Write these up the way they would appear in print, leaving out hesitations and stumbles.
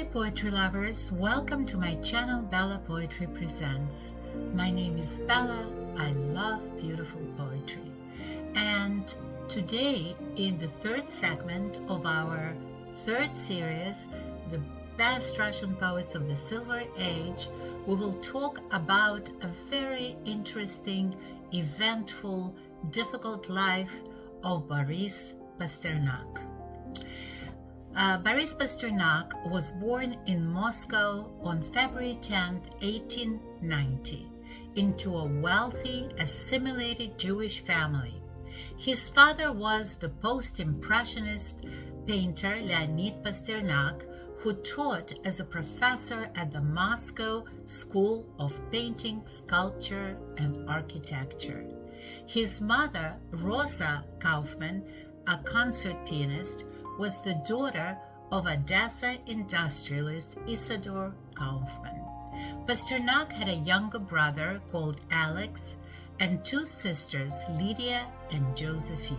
Hi poetry lovers, welcome to my channel Bella Poetry Presents. My name is Bella, I love beautiful poetry. And today in the third segment of our third series, The Best Russian Poets of the Silver Age, we will talk about a very interesting, eventful, difficult life of Boris Pasternak. Boris Pasternak was born in Moscow on February 10, 1890, into a wealthy, assimilated Jewish family. His father was the post-impressionist painter Leonid Pasternak, who taught as a professor at the Moscow School of Painting, Sculpture, and Architecture. His mother, Rosa Kaufman, a concert pianist, was the daughter of Odessa industrialist Isador Kaufman. Pasternak had a younger brother called Alex and two sisters, Lydia and Josephine.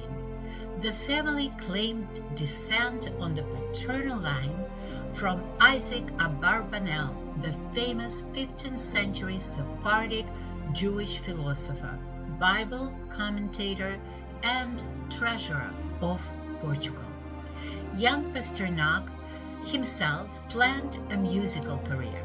The family claimed descent on the paternal line from Isaac Abarbanel, the famous 15th century Sephardic Jewish philosopher, Bible commentator, and treasurer of Portugal. Young Pasternak himself planned a musical career,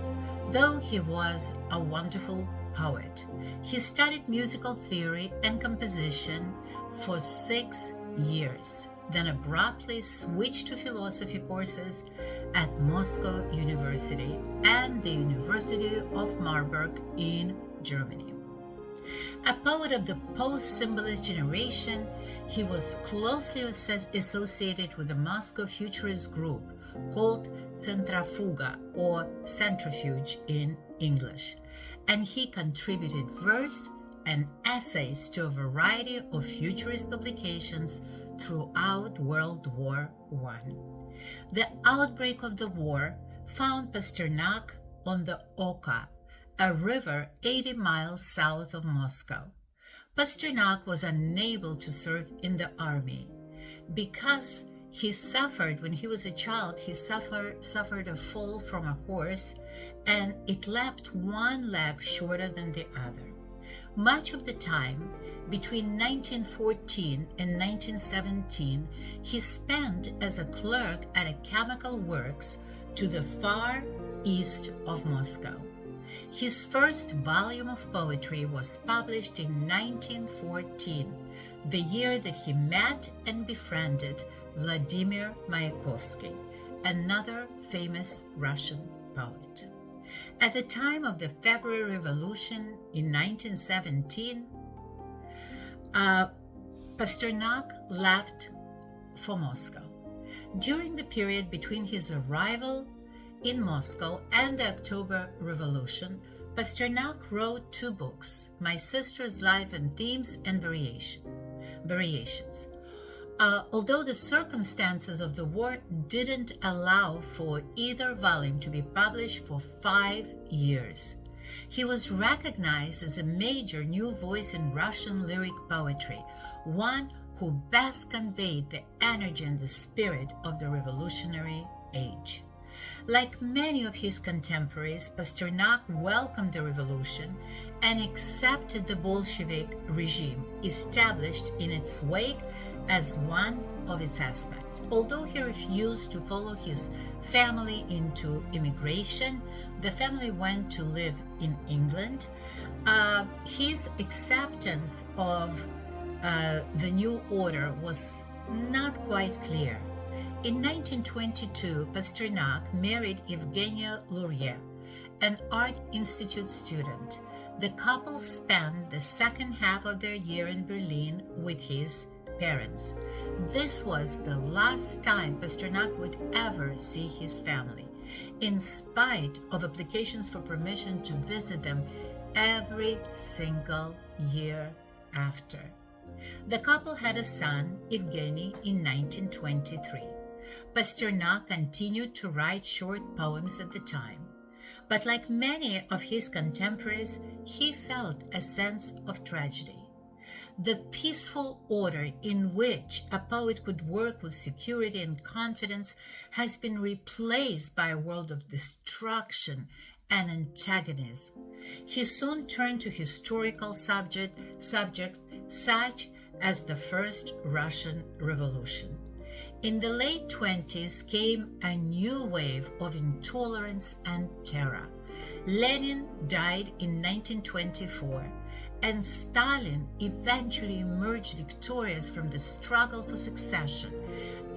though he was a wonderful poet. He studied musical theory and composition for 6 years, then abruptly switched to philosophy courses at Moscow University and the University of Marburg in Germany. A poet of the post-symbolist generation, he was closely associated with the Moscow futurist group called Centrifuga, or centrifuge in English, and he contributed verse and essays to a variety of futurist publications throughout World War I. The outbreak of the war found Pasternak on the Oka, a river 80 miles south of Moscow. Pasternak was unable to serve in the army because he suffered, when he was a child, he suffered a fall from a horse and it left one leg shorter than the other. Much of the time, between 1914 and 1917, he spent as a clerk at a chemical works to the far east of Moscow. His first volume of poetry was published in 1914, the year that he met and befriended Vladimir Mayakovsky, another famous Russian poet. At the time of the February Revolution in 1917, Pasternak left for Moscow. During the period between his arrival in Moscow and the October Revolution, Pasternak wrote 2 books, My Sister's Life and Themes and Variations. Although the circumstances of the war didn't allow for either volume to be published for 5 years, he was recognized as a major new voice in Russian lyric poetry, one who best conveyed the energy and the spirit of the revolutionary age. Like many of his contemporaries, Pasternak welcomed the revolution and accepted the Bolshevik regime established in its wake as one of its aspects. Although he refused to follow his family into immigration, the family went to live in England. His acceptance of the new order was not quite clear. In 1922, Pasternak married Evgenia Luria, an Art Institute student. The couple spent the second half of their year in Berlin with his parents. This was the last time Pasternak would ever see his family, in spite of applications for permission to visit them every single year after. The couple had a son, Evgeny, in 1923. Pasternak continued to write short poems at the time, but like many of his contemporaries, he felt a sense of tragedy. The peaceful order in which a poet could work with security and confidence has been replaced by a world of destruction and antagonism. He soon turned to historical subjects such as the First Russian Revolution. In the late 20s came a new wave of intolerance and terror. Lenin died in 1924, and Stalin eventually emerged victorious from the struggle for succession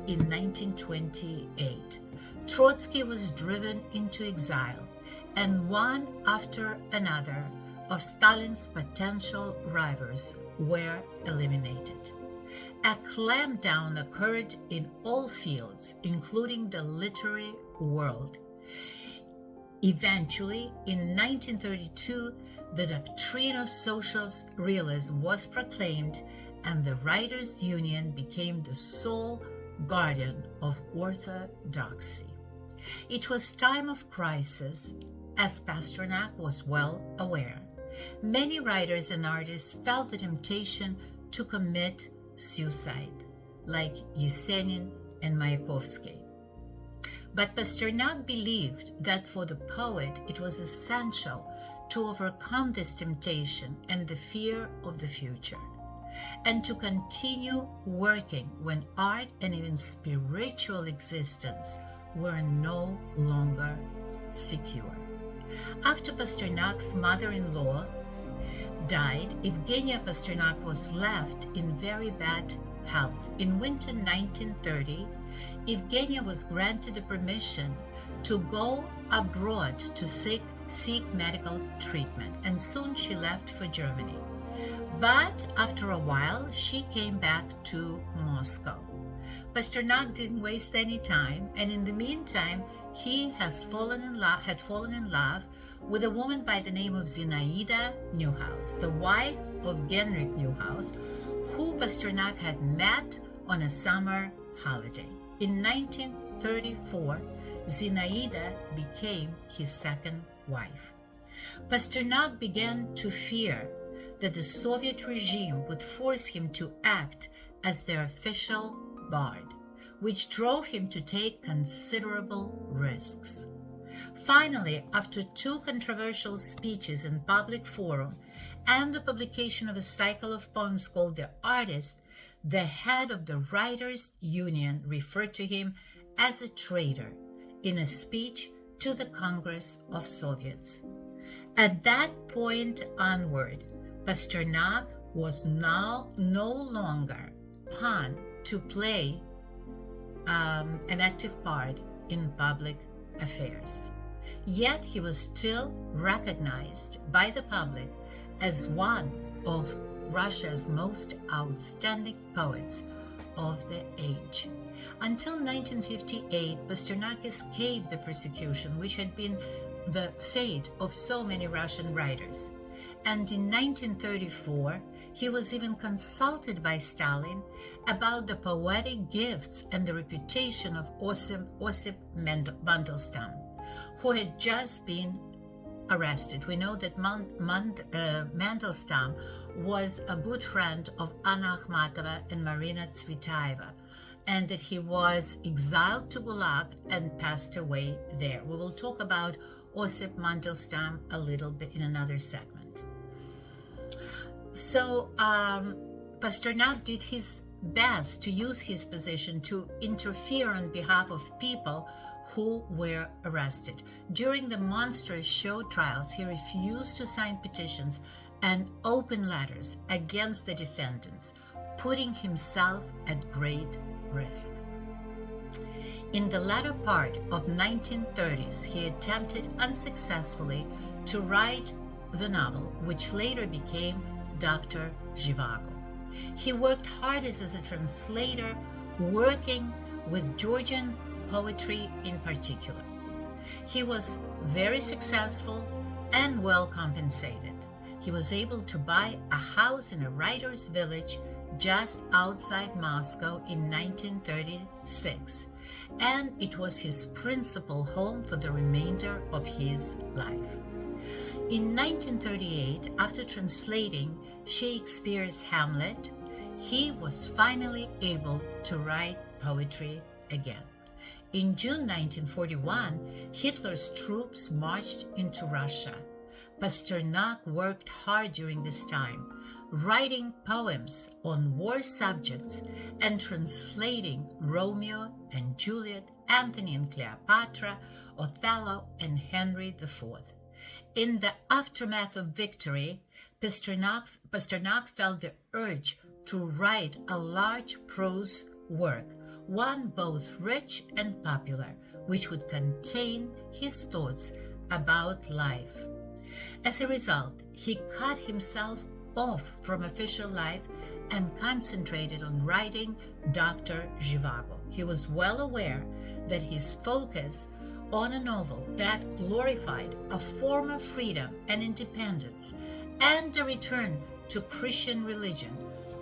in 1928. Trotsky was driven into exile, and one after another of Stalin's potential rivals were eliminated. A clampdown occurred in all fields, including the literary world. Eventually, in 1932, the doctrine of social realism was proclaimed, and the Writers' Union became the sole guardian of orthodoxy. It was time of crisis, as Pasternak was well aware. Many writers and artists felt the temptation to commit suicide, like Yesenin and Mayakovsky. But Pasternak believed that for the poet it was essential to overcome this temptation and the fear of the future, and to continue working when art and even spiritual existence were no longer secure. After Pasternak's mother-in-law died, Evgenia Pasternak was left in very bad health. In winter 1930, Evgenia was granted the permission to go abroad to seek medical treatment, and soon she left for Germany. But after a while, she came back to Moscow. Pasternak didn't waste any time, and in the meantime, he had fallen in love with a woman by the name of Zinaida Neuhaus, the wife of Genrikh Neuhaus, who Pasternak had met on a summer holiday. In 1934, Zinaida became his second wife. Pasternak began to fear that the Soviet regime would force him to act as their official bard, which drove him to take considerable risks. Finally, after two controversial speeches in public forum and the publication of a cycle of poems called The Artist, the head of the Writers' Union referred to him as a traitor in a speech to the Congress of Soviets. At that point onward, Pasternak was now no longer pawn to play an active part in public affairs. Yet he was still recognized by the public as one of Russia's most outstanding poets of the age. Until 1958, Pasternak escaped the persecution which had been the fate of so many Russian writers. And in 1934, he was even consulted by Stalin about the poetic gifts and the reputation of Osip Mandelstam, who had just been arrested. We know that Mandelstam was a good friend of Anna Akhmatova and Marina Tsvetaeva, and that he was exiled to Gulag and passed away there. We will talk about Osip Mandelstam a little bit in another segment. So Pasternak did his best to use his position to interfere on behalf of people who were arrested. During the monstrous show trials, he refused to sign petitions and open letters against the defendants, putting himself at great risk. In the latter part of 1930s, he attempted unsuccessfully to write the novel, which later became Dr. Zhivago. He worked hard as a translator, working with Georgian poetry in particular. He was very successful and well compensated. He was able to buy a house in a writer's village just outside Moscow in 1936, and it was his principal home for the remainder of his life. In 1938, after translating Shakespeare's Hamlet, he was finally able to write poetry again. In June 1941, Hitler's troops marched into Russia. Pasternak worked hard during this time, writing poems on war subjects and translating Romeo and Juliet, Antony and Cleopatra, Othello, and Henry IV. In the aftermath of victory, Pasternak felt the urge to write a large prose work, one both rich and popular, which would contain his thoughts about life. As a result, he cut himself off from official life and concentrated on writing Dr. Zhivago. He was well aware that his focus on a novel that glorified a form of freedom and independence and a return to Christian religion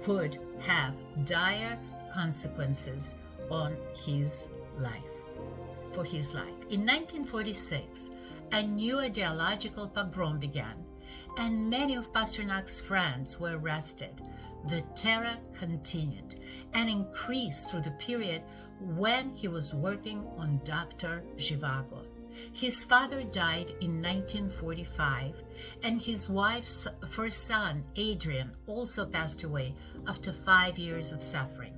could have dire consequences on his life. In 1946, a new ideological pogrom began, and many of Pasternak's friends were arrested. The terror continued and increased through the period when he was working on Dr. Zhivago. His father died in 1945, and his wife's first son, Adrian, also passed away after 5 years of suffering.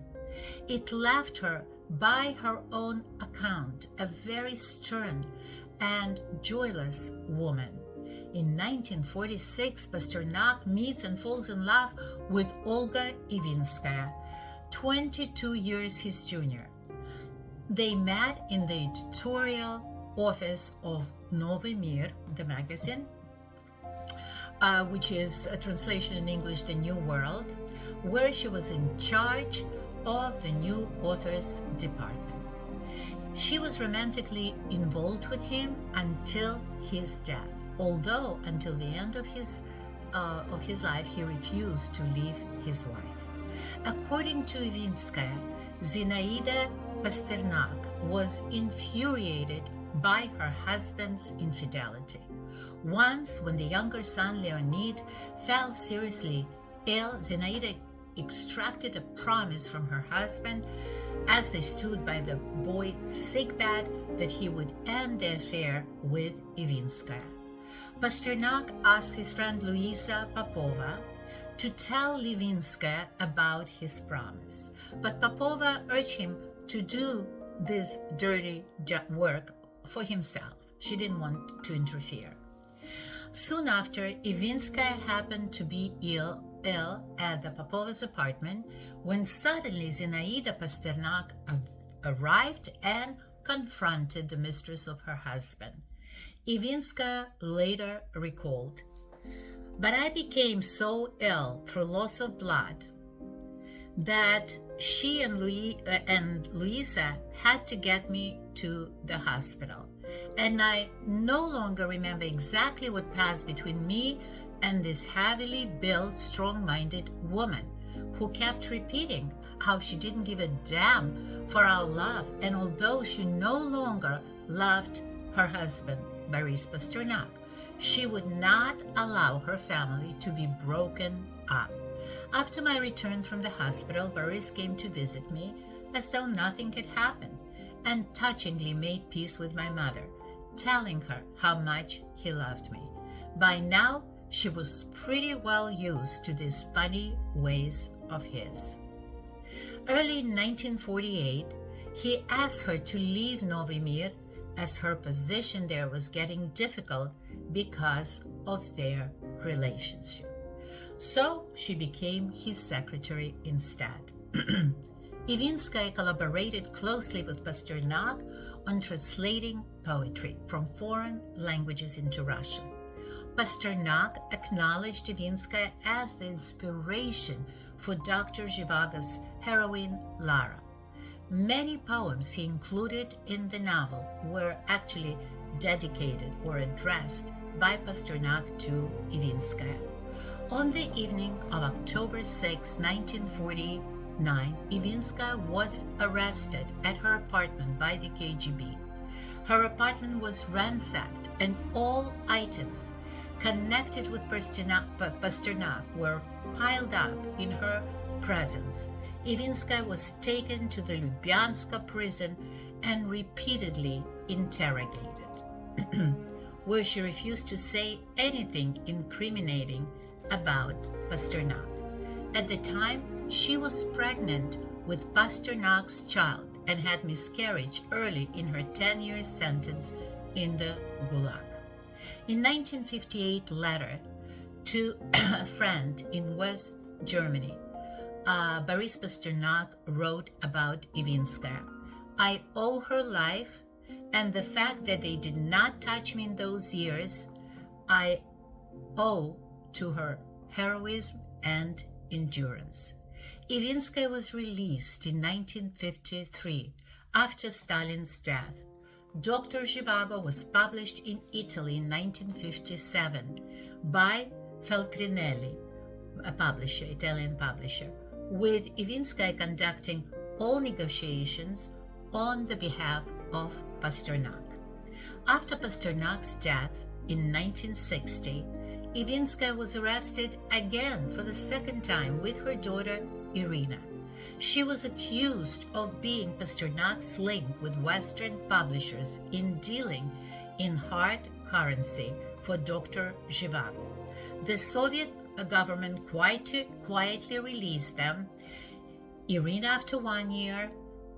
It left her, by her own account, a very stern and joyless woman. In 1946, Pasternak meets and falls in love with Olga Ivinskaya, 22 years his junior. They met in the editorial office of Novy Mir, the magazine, which is a translation in English, The New World, where she was in charge of the new authors department. She was romantically involved with him until his death, although until the end of his life he refused to leave his wife. According to Ivinskaya, Zinaida Pasternak was infuriated by her husband's infidelity. Once, when the younger son Leonid fell seriously ill, Zinaida extracted a promise from her husband as they stood by the boy's sickbed that he would end the affair with Ivinskaya. Pasternak asked his friend Luisa Popova to tell Ivinskaya about his promise, but Popova urged him to do this dirty work for himself. She didn't want to interfere. Soon after, Ivinskaya happened to be ill at the Popova's apartment when suddenly Zinaida Pasternak arrived and confronted the mistress of her husband. Ivinskaya later recalled, "But I became so ill through loss of blood that she and Luisa had to get me to the hospital, and I no longer remember exactly what passed between me and this heavily built, strong-minded woman who kept repeating how she didn't give a damn for our love, and although she no longer loved her husband, Boris Pasternak, she would not allow her family to be broken up. After my return from the hospital, Boris came to visit me as though nothing had happened, and touchingly made peace with my mother, telling her how much he loved me. By now, she was pretty well used to these funny ways of his." Early in 1948, he asked her to leave Novy Mir as her position there was getting difficult because of their relationship. So she became his secretary instead. Ivinskaya collaborated closely with Pasternak on translating poetry from foreign languages into Russian. Pasternak acknowledged Ivinskaya as the inspiration for Dr. Zhivago's heroine Lara. Many poems he included in the novel were actually dedicated or addressed by Pasternak to Ivinskaya. On the evening of October 6, 1949, Ivinskaya was arrested at her apartment by the KGB. Her apartment was ransacked and all items connected with Pasternak were piled up in her presence. Ivinskaya was taken to the Lubyanska prison and repeatedly interrogated, where she refused to say anything incriminating about Pasternak. At the time, she was pregnant with Pasternak's child and had miscarriage early in her 10-year sentence in the Gulag. In 1958 letter to a friend in West Germany, Boris Pasternak wrote about Ivinskaya. I owe her life and the fact that they did not touch me in those years, I owe to her heroism and endurance. Ivinskaya was released in 1953 after Stalin's death. Dr. Zhivago was published in Italy in 1957 by Feltrinelli, a publisher, Italian publisher, with Ivinskaya conducting all negotiations on the behalf of Pasternak. After Pasternak's death in 1960, Ivinskaya was arrested again for the second time with her daughter Irina. She was accused of being Pasternak's link with Western publishers in dealing in hard currency for Dr. Zhivago. The Soviet government quietly released them, Irina after 1 year,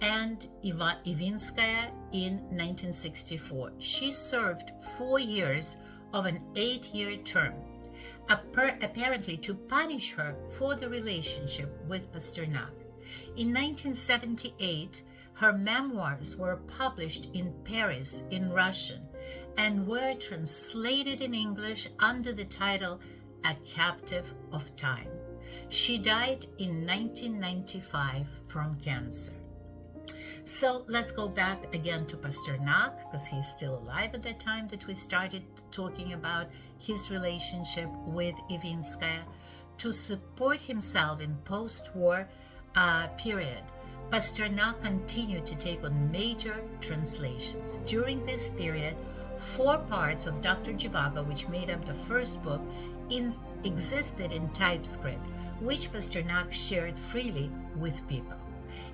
and Ivinskaya in 1964. She served 4 years of an 8-year term, apparently to punish her for the relationship with Pasternak. In 1978, her memoirs were published in Paris in Russian and were translated in English under the title A Captive of Time. She died in 1995 from cancer. So let's go back again to Pasternak, because he's still alive at the time that we started talking about his relationship with Ivinskaya. To support himself in post-war period, Pasternak continued to take on major translations. During this period, 4 parts of Dr. Zhivago, which made up the first book, existed in typescript, which Pasternak shared freely with people.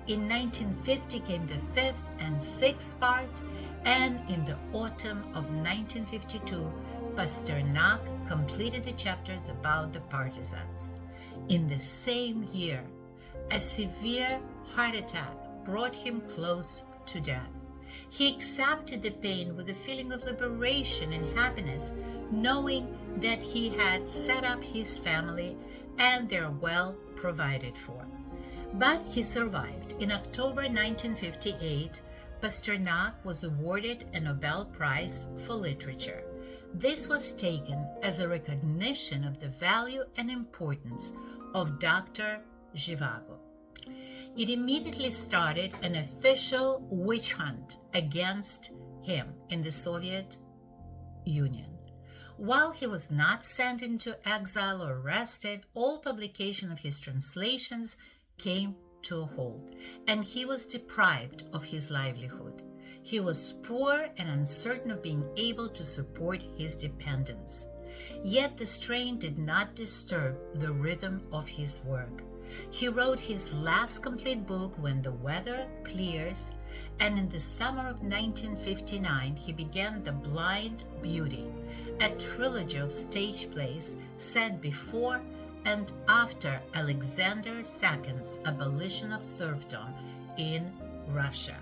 In 1950 came the 5th and 6th parts, and in the autumn of 1952, Pasternak completed the chapters about the partisans. In the same year, a severe heart attack brought him close to death. He accepted the pain with a feeling of liberation and happiness, knowing that he had set up his family and they're well provided for. But he survived. In October 1958, Pasternak was awarded a Nobel Prize for Literature. This was taken as a recognition of the value and importance of Dr. Zhivago. It immediately started an official witch hunt against him in the Soviet Union. While he was not sent into exile or arrested, all publication of his translations came to a halt, and he was deprived of his livelihood. He was poor and uncertain of being able to support his dependents. Yet the strain did not disturb the rhythm of his work. He wrote his last complete book, When the Weather Clears, and in the summer of 1959 he began The Blind Beauty, a trilogy of stage plays set before and after Alexander II's abolition of serfdom in Russia.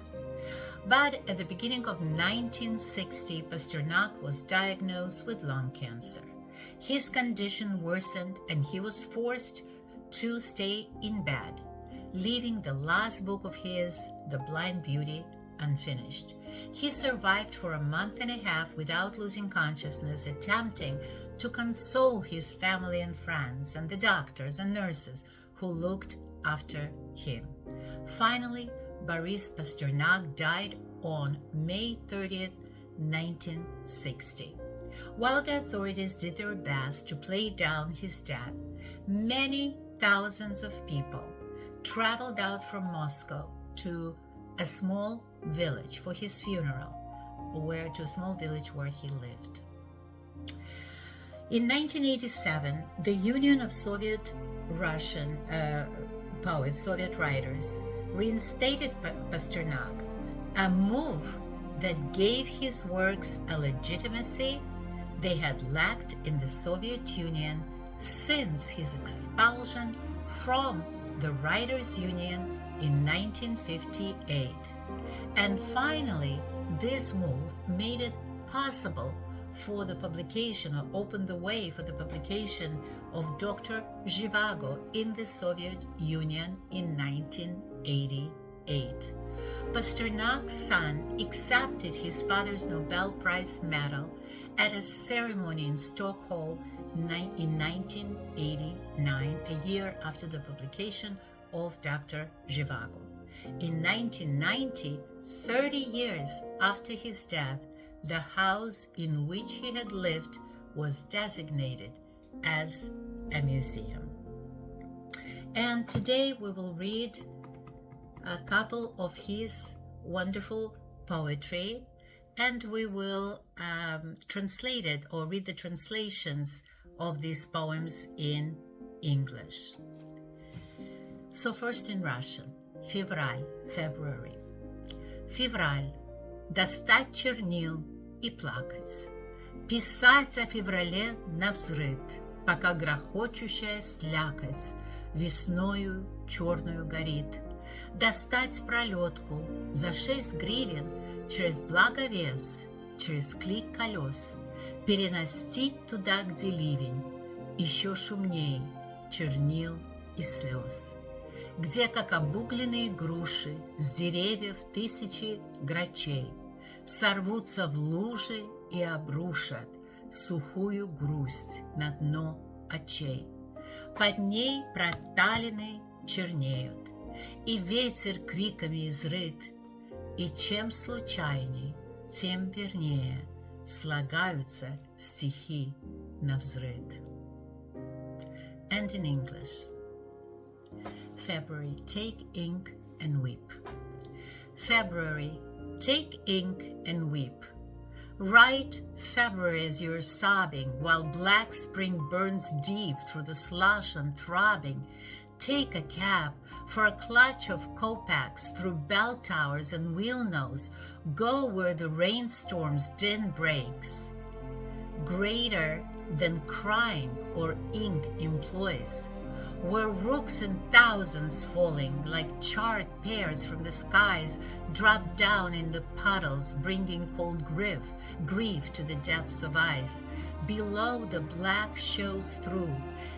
But at the beginning of 1960, Pasternak was diagnosed with lung cancer. His condition worsened and he was forced to stay in bed, leaving the last book of his, The Blind Beauty, unfinished. He survived for a month and a half without losing consciousness, attempting to console his family and friends and the doctors and nurses who looked after him. Finally, Boris Pasternak died on May 30th, 1960. While the authorities did their best to play down his death, many thousands of people traveled out from Moscow to a small village for his funeral, where he lived. In 1987, the Union of Soviet Russian poets, Soviet writers, reinstated Pasternak, a move that gave his works a legitimacy they had lacked in the Soviet Union since his expulsion from the Writers' Union in 1958. And finally, this move made it possible for the publication, or opened the way for the publication of Dr. Zhivago in the Soviet Union in 1988. Pasternak's son accepted his father's Nobel Prize medal at a ceremony in Stockholm in 1989, a year after the publication of Dr. Zhivago. In 1990, 30 years after his death, the house in which he had lived was designated as a museum. And today we will read a couple of his wonderful poetry, and we will translate it or read the translations of these poems in English. So first in Russian. Февраль, February. Февраль. Достать чернил и плакать. Писать о феврале навзрыд, пока грохочущая слякоть весною черную горит. Достать пролетку за 6 гривен через благовес, через клик колес, переносить туда, где ливень, еще шумней чернил и слез. Где, как обугленные груши, с деревьев тысячи грачей, сорвутся в лужи и обрушат сухую грусть на дно очей. Под ней проталины чернеют, и ветер криками изрыт, и чем случайней, тем вернее слагаются стихи навзрыд. And in English. February, take ink and weep. February, take ink and weep. Write February as you're sobbing, while black spring burns deep through the slush and throbbing. Take a cab for a clutch of kopecks through bell towers and wheel nose. Go where the rainstorm's din breaks. Greater than crying or ink employs, where rooks in thousands falling like charred pears from the skies drop down in the puddles, bringing cold grief to the depths of ice. Below the black shows through,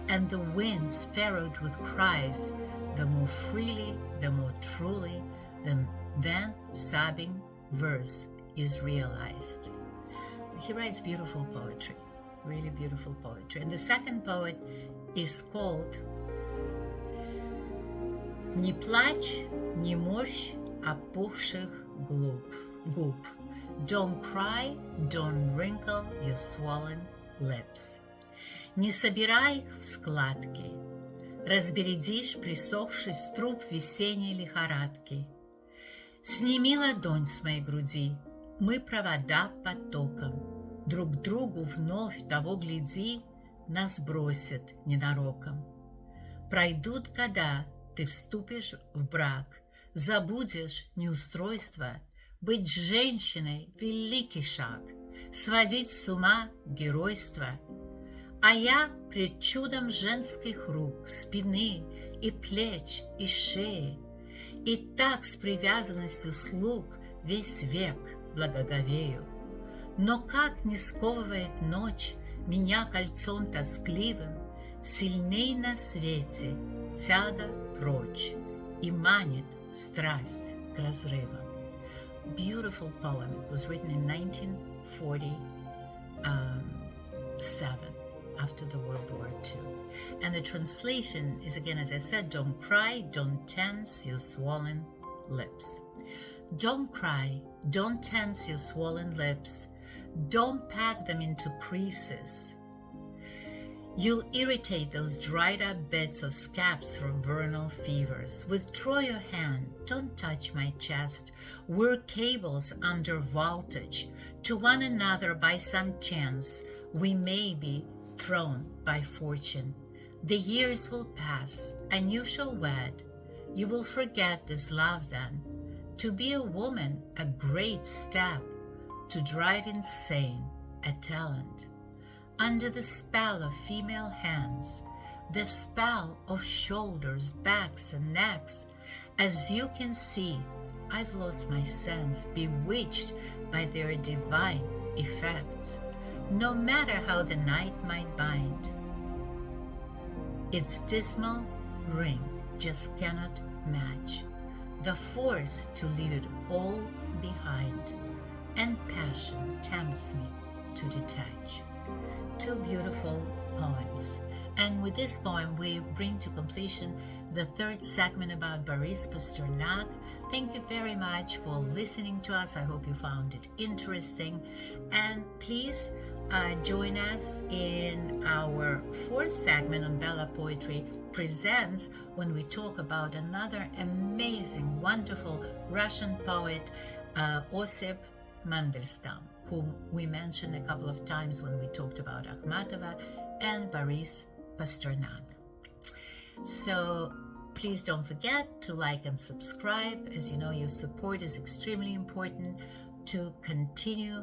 and the winds furrowed with cries, the more freely, the more truly, then sobbing verse is realized. He writes beautiful poetry, really beautiful poetry. And the second poet is called «Не плачь, не морщ опухших губ. Don't cry, don't wrinkle your swollen lips. Не собирай их в складки, разбередишь присохший струп весенней лихорадки. Сними ладонь с моей груди, мы провода потоком, друг другу вновь того гляди, нас бросит ненароком. Пройдут года, ты вступишь в брак, забудешь неустройство, быть женщиной – великий шаг, сводить с ума геройство. А я пред чудом женских рук, спины и плеч и шеи, и так с привязанностью слуг весь век благоговею. Но как не сковывает ночь меня кольцом тоскливым, сильней на свете тяга прочь и манит страсть к разрывам. Beautiful poem. It was written in 1947, after the World War II. And the translation is, again, as I said, don't cry, don't tense your swollen lips. Don't cry, don't tense your swollen lips. Don't pack them into creases. You'll irritate those dried up beds of scabs from vernal fevers. Withdraw your hand, don't touch my chest. We're cables under voltage. To one another by some chance, we may be thrown by fortune. The years will pass, and you shall wed. You will forget this love then. To be a woman, a great step. To drive insane, a talent. Under the spell of female hands, the spell of shoulders, backs, and necks, as you can see, I've lost my sense, bewitched by their divine effects. No matter how the night might bind, its dismal ring just cannot match the force to leave it all behind, and passion tempts me to detach. Two beautiful poems. And with this poem, we bring to completion the third segment about Boris Pasternak. Thank you very much for listening to us. I hope you found it interesting. And please join us in our fourth segment on Bella Poetry Presents, when we talk about another amazing, wonderful Russian poet, Osip Mandelstam, whom we mentioned a couple of times when we talked about Akhmatova and Boris Pasternak. So please don't forget to like and subscribe. As you know, your support is extremely important to continue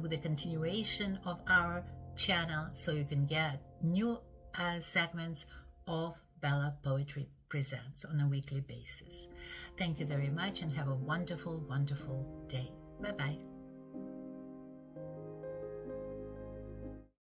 with the continuation of our channel, so you can get new segments of Bella Poetry Presents on a weekly basis. Thank you very much, and have a wonderful, wonderful day. Bye-bye.